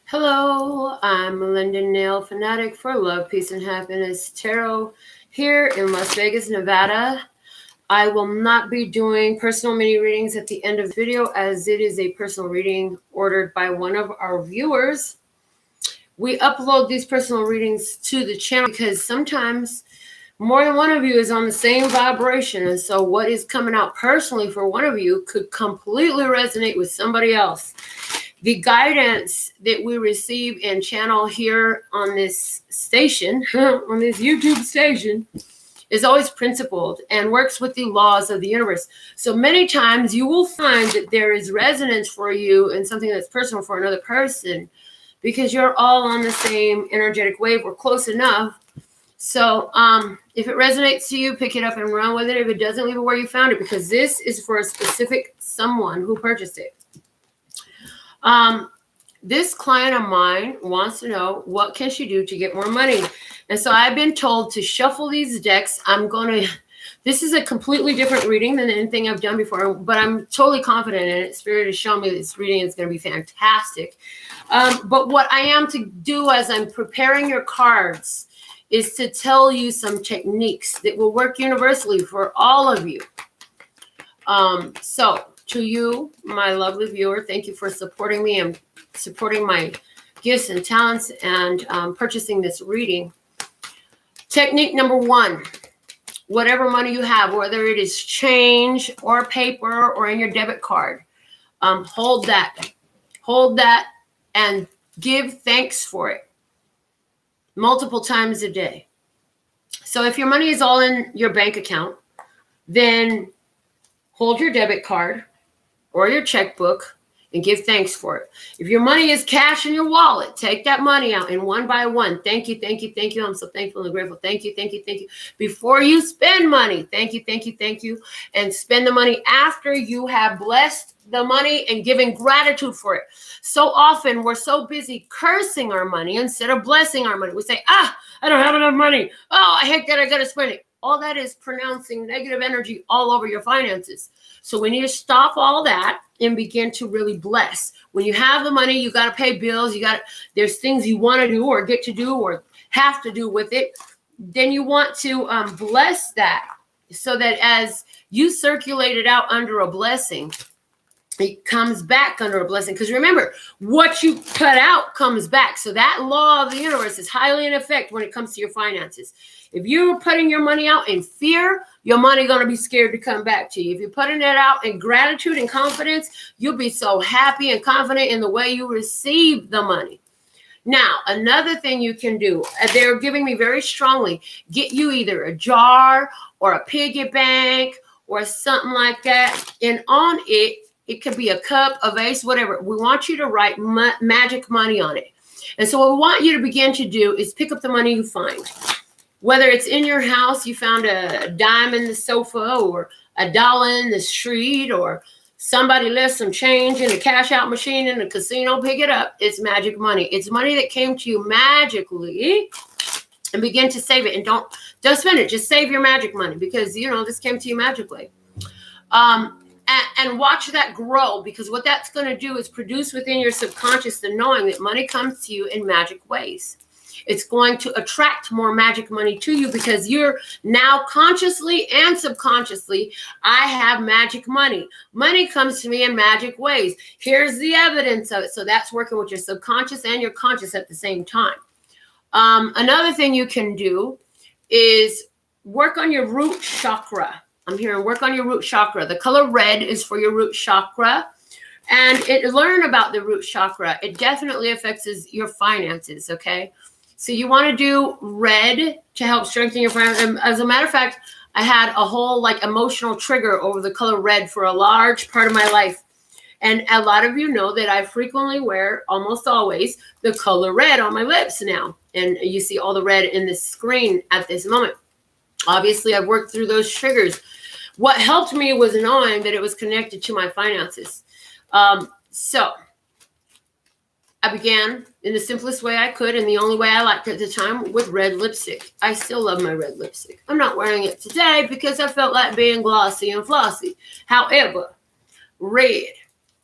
Hello, I'm Melinda NailFanatic for Love, Peace, and Happiness Tarot here in Las Vegas, Nevada. I will not be doing personal mini readings at the end of the video as it is a personal reading ordered by one of our viewers. We upload these personal readings to the channel because sometimes more than one of you is on the same vibration. And so what is coming out personally for one of you could completely resonate with somebody else. The guidance that we receive and channel here on this station, on this YouTube station, is always principled and works with the laws of the universe. So many times you will find that there is resonance for you in something that's personal for another person because you're all on the same energetic wave. We're close enough. So if it resonates to you, pick it up and run with it. If it doesn't, leave it where you found it, because this is for a specific someone who purchased it. This client of mine wants to know, what can she do to get more money? And so I've been told to shuffle these decks. This is a completely different reading than anything I've done before, but I'm totally confident in it. Spirit has shown me this reading is going to be fantastic. But what I am to do as I'm preparing your cards is to tell you some techniques that will work universally for all of you. So to you, my lovely viewer, thank you for supporting me and supporting my gifts and talents and purchasing this reading. Technique number one, whatever money you have, whether it is change or paper or in your debit card, hold that and give thanks for it multiple times a day. So if your money is all in your bank account, then hold your debit card or your checkbook and give thanks for it. If your money is cash in your wallet, take that money out and one by one. Thank you, thank you, thank you. I'm so thankful and grateful. Thank you, thank you, thank you. Before you spend money, thank you, thank you, thank you. And spend the money after you have blessed the money and giving gratitude for it. So often we're so busy cursing our money instead of blessing our money. We say, I don't have enough money. Oh, I hate that I got to spend it. All that is pronouncing negative energy all over your finances. So we need to stop all that and begin to really bless. When you have the money, you got to pay bills. There's things you want to do or get to do or have to do with it. Then you want to bless that so that as you circulate it out under a blessing, it comes back under a blessing. Because remember, what you put out comes back. So that law of the universe is highly in effect when it comes to your finances. If you're putting your money out in fear, your money going to be scared to come back to you. If you're putting it out in gratitude and confidence, you'll be so happy and confident in the way you receive the money. Now, another thing you can do, they're giving me very strongly, get you either a jar or a piggy bank or something like that. And on it, it could be a cup, a vase, whatever. We want you to write magic money on it. And so what we want you to begin to do is pick up the money you find. Whether it's in your house, you found a dime in the sofa or $1 in the street, or somebody left some change in a cash out machine in a casino, pick it up. It's magic money. It's money that came to you magically, and begin to save it. And don't spend it. Just save your magic money because, this came to you magically. And watch that grow, because what that's going to do is produce within your subconscious the knowing that money comes to you in magic ways. It's going to attract more magic money to you because you're now consciously and subconsciously, I have magic money. Money comes to me in magic ways. Here's the evidence of it. So that's working with your subconscious and your conscious at the same time. Another thing you can do is work on your root chakra. I'm hearing work on your root chakra. The color red is for your root chakra. And learn about the root chakra. It definitely affects your finances, okay? So you want to do red to help strengthen your finances. As a matter of fact, I had a whole emotional trigger over the color red for a large part of my life. And a lot of you know that I frequently wear, almost always, the color red on my lips now. And you see all the red in the screen at this moment. Obviously, I've worked through those triggers. What helped me was knowing that it was connected to my finances. So I began in the simplest way I could and the only way I liked at the time with red lipstick. I still love my red lipstick. I'm not wearing it today because I felt like being glossy and flossy. However, red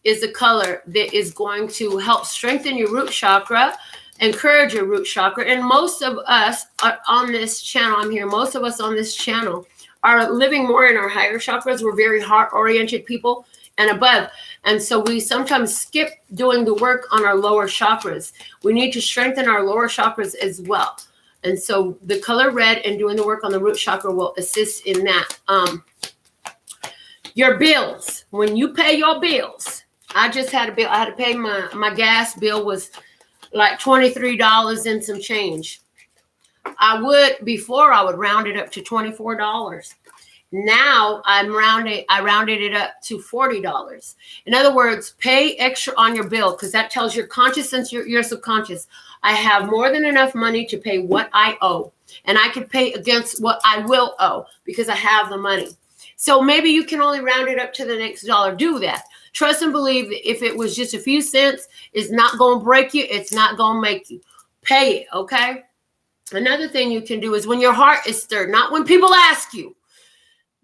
is the color that is going to help strengthen your root chakra, encourage your root chakra. And most of us are on this channel, I'm here, most of us on this channel are living more in our higher chakras. We're very heart-oriented people and above. And so we sometimes skip doing the work on our lower chakras. We need to strengthen our lower chakras as well. And so the color red and doing the work on the root chakra will assist in that. Your bills, when you pay your bills, I just had a bill. I had to pay my gas bill was like $23 and some change. Before I would round it up to $24. Now I rounded it up to $40. In other words, pay extra on your bill because that tells your conscious and your subconscious, I have more than enough money to pay what I owe. And I can pay against what I will owe because I have the money. So maybe you can only round it up to the next dollar. Do that. Trust and believe that if it was just a few cents, it's not going to break you. It's not going to make you. Pay it, okay? Another thing you can do is when your heart is stirred, not when people ask you.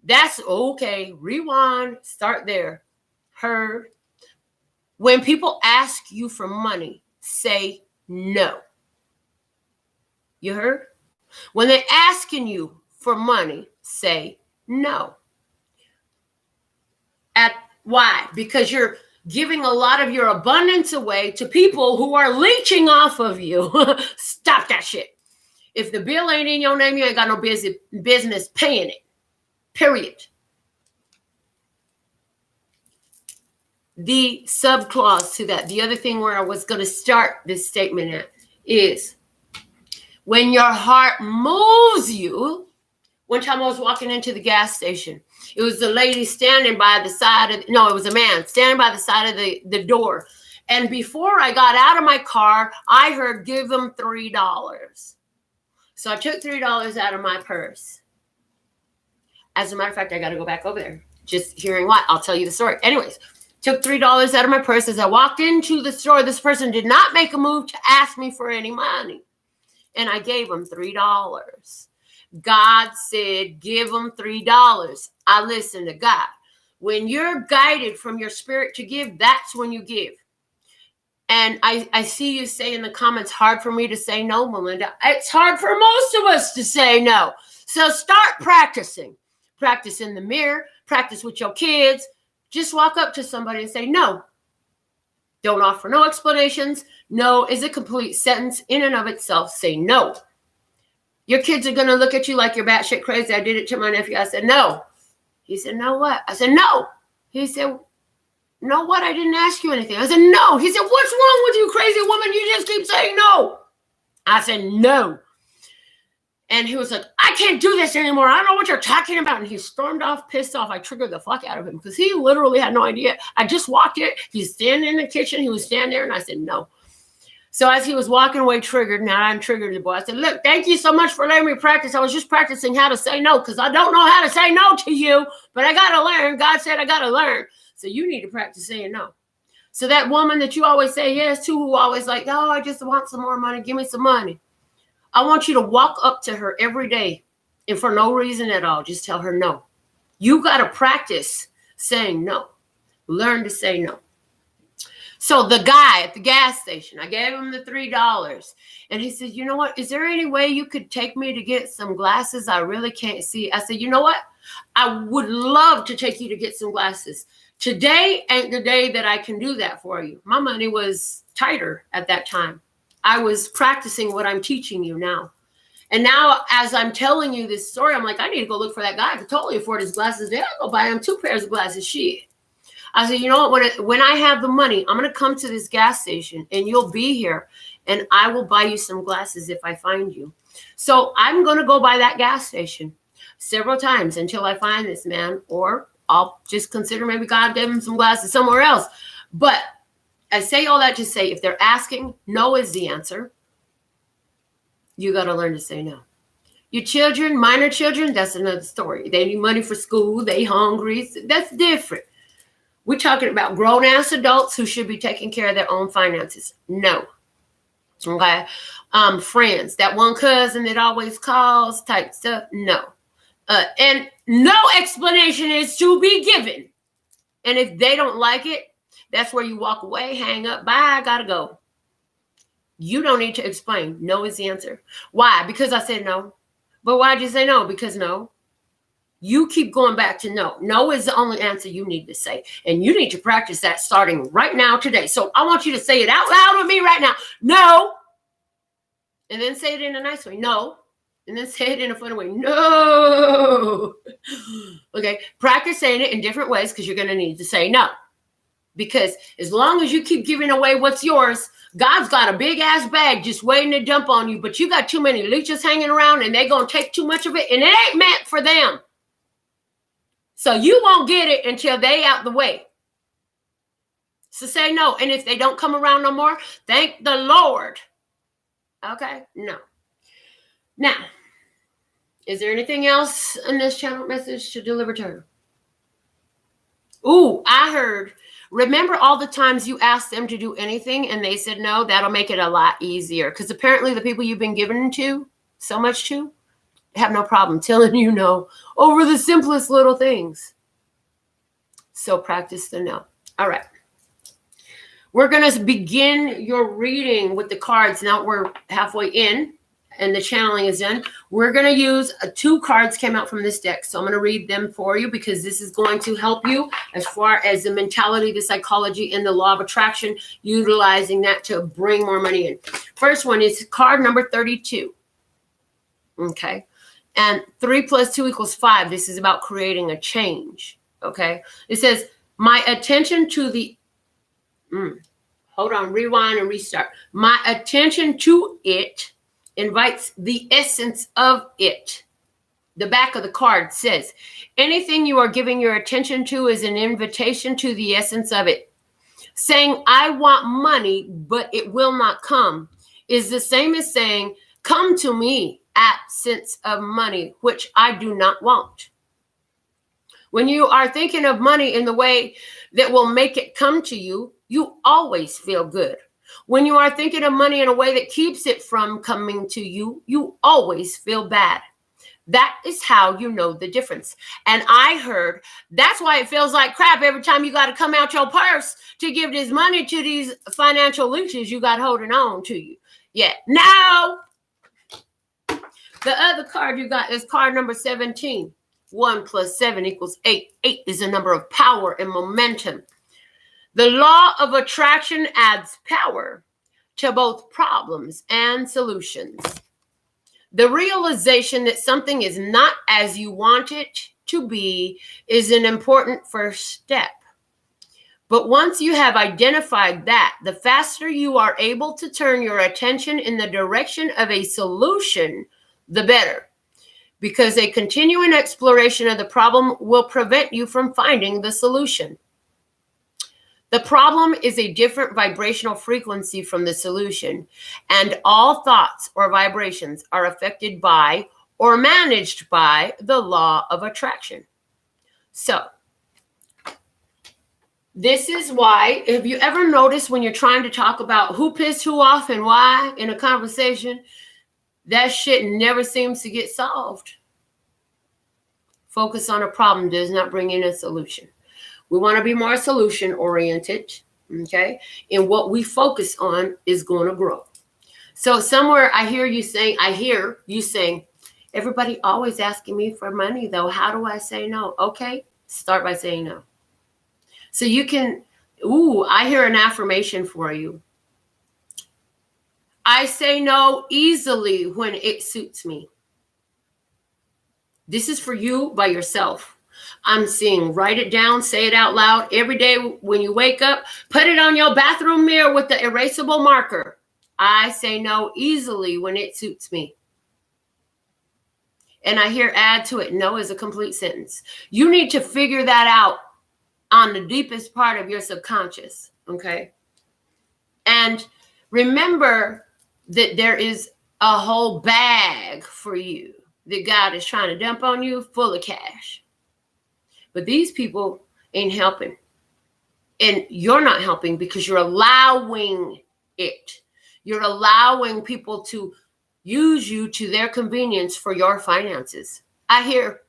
That's okay. Rewind. Start there. Heard. When people ask you for money, say no. You heard? When they're asking you for money, say no. Why? Because you're giving a lot of your abundance away to people who are leeching off of you. Stop that shit. If the bill ain't in your name, you ain't got no business paying it. Period. The subclause to that, the other thing where I was going to start this statement at is when your heart moves you. One time I was walking into the gas station. It was the lady standing by the side of, no, it was a man standing by the side of the door. And before I got out of my car, I heard, give them $3. So I took $3 out of my purse. As a matter of fact, I got to go back over there. Just hearing what? I'll tell you the story. Anyways, took $3 out of my purse. As I walked into the store, this person did not make a move to ask me for any money. And I gave him $3. God said, give them $3. I listened to God. When you're guided from your spirit to give, that's when you give. And I see you say in the comments, hard for me to say no, Melinda. It's hard for most of us to say no. So start practicing. Practice in the mirror. Practice with your kids. Just walk up to somebody and say no. Don't offer no explanations. No is a complete sentence in and of itself. Say no. Your kids are going to look at you like you're batshit crazy. I did it to my nephew. I said, no. He said, no what? I said, no. He said, no what? I didn't ask you anything. I said, no. He said, what's wrong with you, crazy woman? You just keep saying no. I said, no. And he was like, I can't do this anymore. I don't know what you're talking about. And he stormed off, pissed off. I triggered the fuck out of him because he literally had no idea. I just walked in. He's standing in the kitchen. He was standing there. And I said, no. So as he was walking away triggered, now I'm triggered the boy. I said, look, thank you so much for letting me practice. I was just practicing how to say no because I don't know how to say no to you, but I got to learn. God said I got to learn. So you need to practice saying no. So that woman that you always say yes to, who always like, oh, I just want some more money. Give me some money. I want you to walk up to her every day and for no reason at all, just tell her no. You got to practice saying no. Learn to say no. So the guy at the gas station, I gave him the $3 and he said, you know what? Is there any way you could take me to get some glasses? I really can't see. I said, you know what? I would love to take you to get some glasses. Today ain't the day that I can do that for you. My money was tighter at that time. I was practicing what I'm teaching you now. And now as I'm telling you this story, I'm like, I need to go look for that guy. I could totally afford his glasses. Yeah, I'll go buy him 2 pairs of glasses. Shit. I said, you know what, when I have the money, I'm going to come to this gas station and you'll be here and I will buy you some glasses if I find you. So I'm going to go by that gas station several times until I find this man, or I'll just consider maybe God gave him some glasses somewhere else. But I say all that to say, if they're asking, no is the answer. You got to learn to say no. Your children, minor children, that's another story. They need money for school. They hungry. That's different. We're talking about grown-ass adults who should be taking care of their own finances. No. Okay. Friends, that one cousin that always calls type stuff. No. And no explanation is to be given. And if they don't like it, That's where you walk away, hang up, bye, I gotta go. You don't need to explain. No is the answer. Why? Because I said no. But why'd you say no? Because no. You keep going back to no. No is the only answer you need to say. And you need to practice that starting right now today. So I want you to say it out loud with me right now. No. And then say it in a nice way. No. And then say it in a funny way. No. Okay. Practice saying it in different ways because you're going to need to say no. Because as long as you keep giving away what's yours, God's got a big ass bag just waiting to dump on you. But you got too many leeches hanging around and they're going to take too much of it. And it ain't meant for them. So you won't get it until they out the way. So say no. And if they don't come around no more, thank the Lord. Okay? No. Now, is there anything else in this channel message to deliver to her? Ooh, I heard. Remember all the times you asked them to do anything and they said no? That'll make it a lot easier. Because apparently the people you've been giving to so much to have no problem telling you no over the simplest little things. So practice the no. All right. We're going to begin your reading with the cards. Now we're halfway in and the channeling is done. We're going to use 2 cards came out from this deck. So I'm going to read them for you because this is going to help you as far as the mentality, the psychology, and the law of attraction, utilizing that to bring more money in. First one is card number 32. Okay. And 3 + 2 = 5. This is about creating a change. Okay. It says, my attention to the, hold on, rewind and restart. My attention to it invites the essence of it. The back of the card says, anything you are giving your attention to is an invitation to the essence of it. Saying, I want money, but it will not come, is the same as saying, come to me. Absence of money, which I do not want. When you are thinking of money in the way that will make it come to you, you always feel good. When you are thinking of money in a way that keeps it from coming to you, you always feel bad. That is how you know the difference. And I heard that's why it feels like crap every time you got to come out your purse to give this money to these financial leeches you got holding on to you. Yeah. Now, the other card you got is card number 17. 1 + 7 = 8. 8 is a number of power and momentum. The law of attraction adds power to both problems and solutions. The realization that something is not as you want it to be is an important first step. But once you have identified that, the faster you are able to turn your attention in the direction of a solution, the better, because a continuing exploration of the problem will prevent you from finding the solution. The problem is a different vibrational frequency from the solution, and all thoughts or vibrations are affected by or managed by the law of attraction. So, this is why, have you ever noticed when you're trying to talk about who pissed who off and why in a conversation, that shit never seems to get solved? Focus on a problem does not bring in a solution. We want to be more solution oriented, okay? And what we focus on is going to grow. So somewhere I hear you saying, everybody always asking me for money though. How do I say no? Okay, start by saying no. So you can, I hear an affirmation for you. I say no easily when it suits me. This is for you by yourself. I'm seeing, write it down, say it out loud every day when you wake up. Put it on your bathroom mirror with the erasable marker. I say no easily when it suits me. And I hear add to it, no is a complete sentence. You need to figure that out on the deepest part of your subconscious, okay? And remember that there is a whole bag for you that God is trying to dump on you full of cash. But these people ain't helping. And you're not helping because you're allowing it. You're allowing people to use you to their convenience for your finances. I hear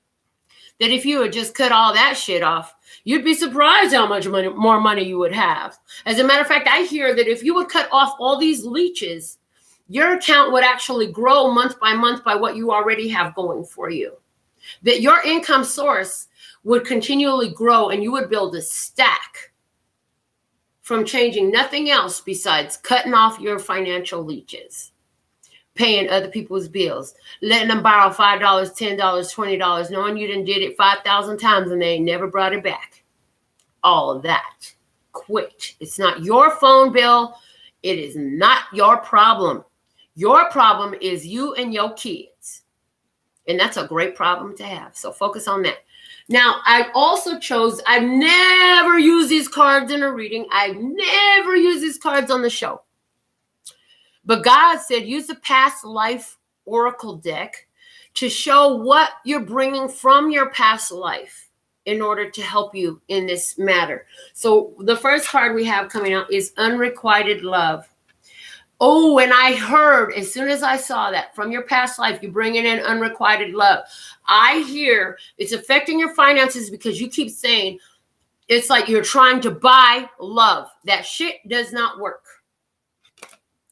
that if you had just cut all that shit off, you'd be surprised how much more money you would have. As a matter of fact, I hear that if you would cut off all these leeches, your account would actually grow month by what you already have going for you. That your income source would continually grow and you would build a stack from changing nothing else besides cutting off your financial leeches, paying other people's bills, letting them borrow $5, $10, $20, knowing you done did it 5,000 times and they ain't never brought it back. All of that. Quit. It's not your phone bill. It is not your problem. Your problem is you and your kids. And that's a great problem to have. So focus on that. Now, I also chose, I've never used these cards in a reading. I've never used these cards on the show. But God said, use the past life oracle deck to show what you're bringing from your past life in order to help you in this matter. So the first card we have coming out is unrequited love. Oh, and I heard, as soon as I saw that, from your past life, you're bringing in unrequited love. I hear it's affecting your finances because you keep saying it's like you're trying to buy love. That shit does not work.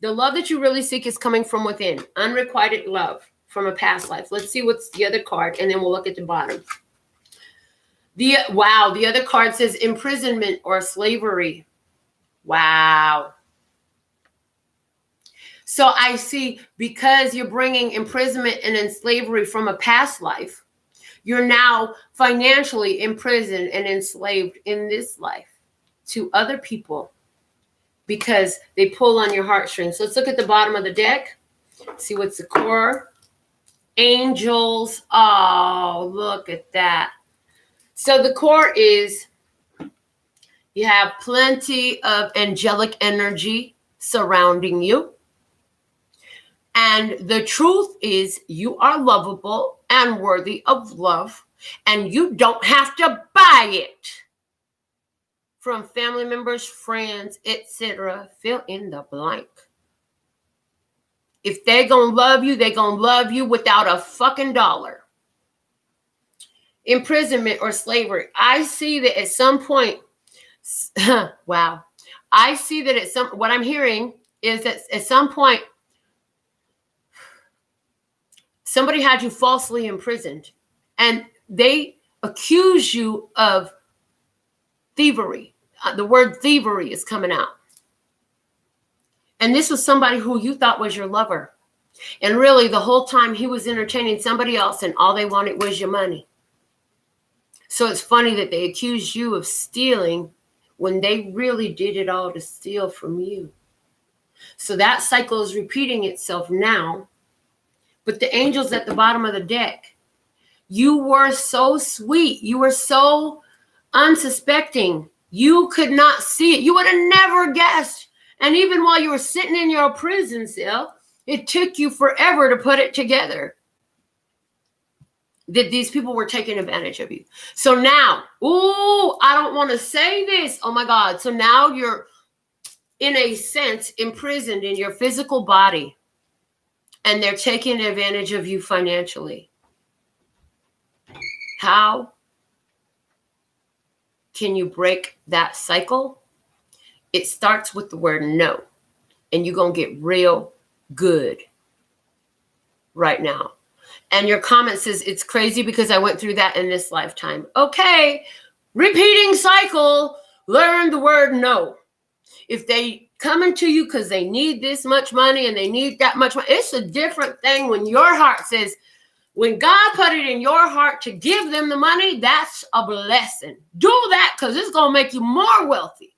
The love that you really seek is coming from within. Unrequited love from a past life. Let's see what's the other card, and then we'll look at the bottom. The other card says imprisonment or slavery. Wow. So I see, because you're bringing imprisonment and slavery from a past life, you're now financially imprisoned and enslaved in this life to other people because they pull on your heartstrings. So let's look at the bottom of the deck. See what's the core. Angels. Oh, look at that. So the core is you have plenty of angelic energy surrounding you. And the truth is you are lovable and worthy of love, and you don't have to buy it from family members, friends, etc. Fill in the blank. If they're going to love you, they're going to love you without a fucking dollar. Imprisonment or slavery. I see that at some point, wow. I see that what I'm hearing is that at some point, somebody had you falsely imprisoned and they accuse you of thievery. The word thievery is coming out. And this was somebody who you thought was your lover. And really the whole time he was entertaining somebody else and all they wanted was your money. So it's funny that they accused you of stealing when they really did it all to steal from you. So that cycle is repeating itself now. But the angels at the bottom of the deck, you were so sweet. You were so unsuspecting. You could not see it. You would have never guessed. And even while you were sitting in your prison cell, it took you forever to put it together that these people were taking advantage of you. So now, I don't want to say this. Oh my God. So now you're, in a sense, imprisoned in your physical body. And they're taking advantage of you financially. How can you break that cycle? It starts with the word no. And you're going to get real good right now. And your comment says, it's crazy because I went through that in this lifetime. Okay, repeating cycle, learn the word no. If they coming to you because they need this much money and they need that much money, it's a different thing when your heart says, when God put it in your heart to give them the money, that's a blessing. Do that because it's going to make you more wealthy.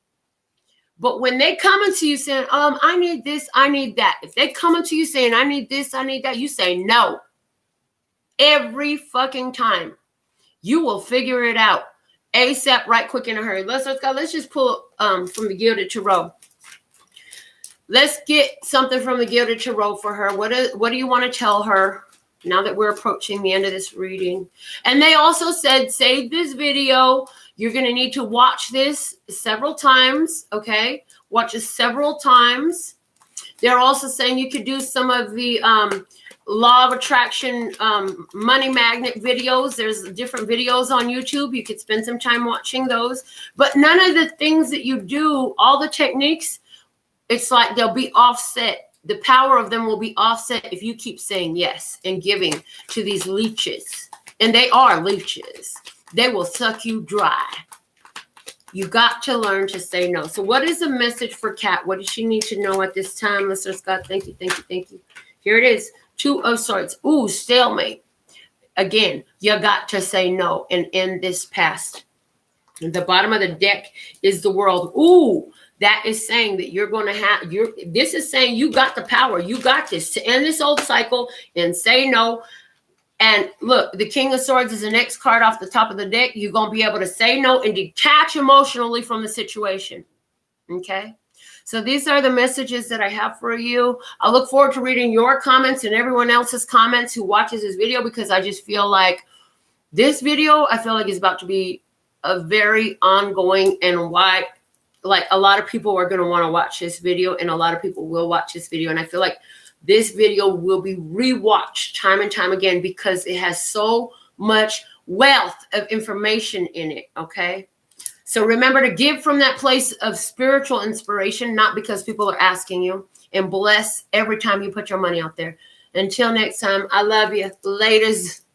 But when they coming to you saying, I need this, I need that. If they coming to you saying, I need this, I need that, you say no. Every fucking time. You will figure it out. ASAP, right quick, in a hurry. Let's go. Let's just pull from the Gilded Tarot. Let's get something from the Gilded Tarot for her. What do you want to tell her now that we're approaching the end of this reading? And they also said, save this video. You're going to need to watch this several times, okay? Watch it several times. They're also saying you could do some of the law of attraction, money magnet videos. There's different videos on YouTube. You could spend some time watching those. But none of the things that you do, all the techniques, it's like they'll be offset. The power of them will be offset if you keep saying yes and giving to these leeches. And they are leeches. They will suck you dry. You got to learn to say no. So what is the message for Kat? What does she need to know at this time? Mr. Scott, thank you, thank you, thank you. Here it is. 2 of Swords. Ooh, stalemate. Again, you got to say no and end this past. And the bottom of the deck is the World. Ooh, that is saying that you're going to have, this is saying you got the power. You got this to end this old cycle and say no. And look, the King of Swords is the next card off the top of the deck. You're going to be able to say no and detach emotionally from the situation. Okay? So these are the messages that I have for you. I look forward to reading your comments and everyone else's comments who watches this video, because I just feel like this video, I feel like is about to be a very ongoing and wide, like a lot of people are going to want to watch this video, and a lot of people will watch this video. And I feel like this video will be rewatched time and time again because it has so much wealth of information in it, okay? So remember to give from that place of spiritual inspiration, not because people are asking you, and bless every time you put your money out there. Until next time, I love you. Ladies.